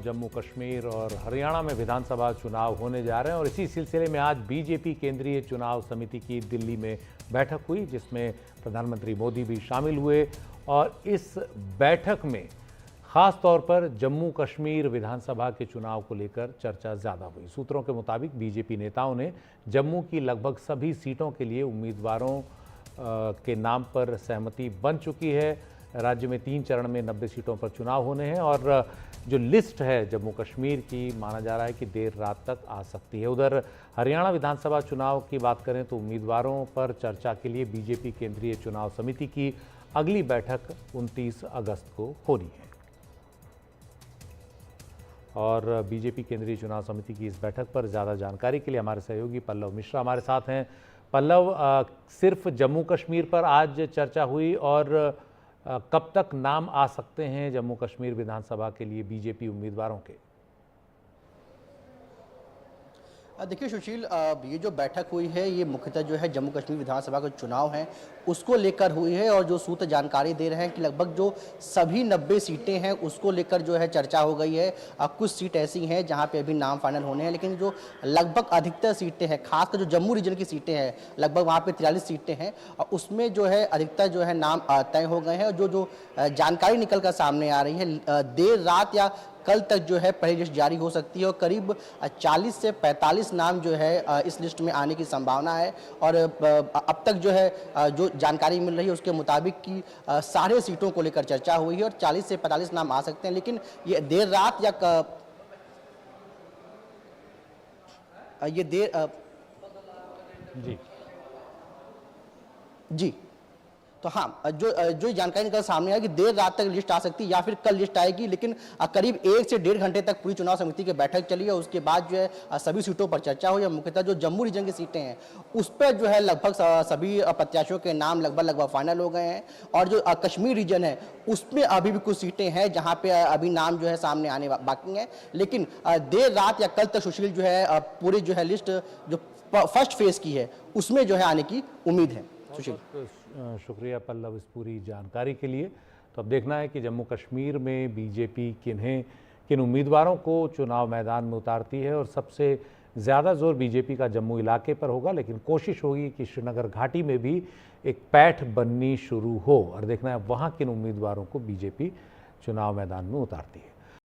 जम्मू कश्मीर और हरियाणा में विधानसभा चुनाव होने जा रहे हैं और इसी सिलसिले में आज बीजेपी केंद्रीय चुनाव समिति की दिल्ली में बैठक हुई, जिसमें प्रधानमंत्री मोदी भी शामिल हुए। और इस बैठक में खास तौर पर जम्मू कश्मीर विधानसभा के चुनाव को लेकर चर्चा ज़्यादा हुई। सूत्रों के मुताबिक बीजेपी नेताओं ने जम्मू की लगभग सभी सीटों के लिए उम्मीदवारों के नाम पर सहमति बन चुकी है। राज्य में 3 चरण में 90 सीटों पर चुनाव होने हैं और जो लिस्ट है जम्मू कश्मीर की, माना जा रहा है कि देर रात तक आ सकती है। उधर हरियाणा विधानसभा चुनाव की बात करें तो उम्मीदवारों पर चर्चा के लिए बीजेपी केंद्रीय चुनाव समिति की अगली बैठक 29 अगस्त को होनी है। और बीजेपी केंद्रीय चुनाव समिति की इस बैठक पर ज़्यादा जानकारी के लिए हमारे सहयोगी पल्लव मिश्रा हमारे साथ हैं। पल्लव, सिर्फ जम्मू कश्मीर पर आज चर्चा हुई और कब तक नाम आ सकते हैं जम्मू कश्मीर विधानसभा के लिए बीजेपी उम्मीदवारों के? देखिए सुशील, ये जो बैठक हुई है ये मुख्यतः जो है जम्मू कश्मीर विधानसभा का चुनाव है उसको लेकर हुई है और जो सूत्र जानकारी दे रहे हैं कि लगभग जो सभी 90 सीटें हैं उसको लेकर जो है चर्चा हो गई है। कुछ सीट ऐसी हैं जहां पे अभी नाम फाइनल होने हैं, लेकिन जो लगभग अधिकतर सीटें हैं, खासकर जो जम्मू रीजन की सीटें हैं, लगभग वहाँ पे 43 सीटें हैं और उसमें जो है अधिकतर जो है नाम तय हो गए हैं। और जो जानकारी निकल कर सामने आ रही है, देर रात या कल तक जो है पहली लिस्ट जारी हो सकती है और करीब 40 से 45 नाम जो है इस लिस्ट में आने की संभावना है। और अब तक जो है जो जानकारी मिल रही है उसके मुताबिक कि सारे सीटों को लेकर चर्चा हुई है और 40 से 45 नाम आ सकते हैं, लेकिन ये देर रात या ये देर जी तो हाँ, जो जानकारी निकल सामने आई कि देर रात तक लिस्ट आ सकती है या फिर कल लिस्ट आएगी, लेकिन करीब 1 से 1.5 घंटे तक पूरी चुनाव समिति की बैठक चली है। उसके बाद जो है सभी सीटों पर चर्चा हुई है। मुख्यतः जो जम्मू रीजन की सीटें हैं उस पर जो है लगभग सभी प्रत्याशियों के नाम लगभग फाइनल हो गए हैं और जो कश्मीर रीजन है उसमें अभी भी कुछ सीटें हैं जहाँ पे अभी नाम जो है सामने आने बाकी हैं, लेकिन देर रात या कल तक सुशील जो है पूरी जो है लिस्ट जो फर्स्ट फेज की है उसमें जो है आने की उम्मीद है। सुशील, शुक्रिया पल्लव इस पूरी जानकारी के लिए। तो अब देखना है कि जम्मू कश्मीर में बीजेपी किन उम्मीदवारों को चुनाव मैदान में उतारती है और सबसे ज़्यादा जोर बीजेपी का जम्मू इलाके पर होगा, लेकिन कोशिश होगी कि श्रीनगर घाटी में भी एक पैठ बननी शुरू हो और देखना है वहाँ किन उम्मीदवारों को बीजेपी चुनाव मैदान में उतारती है।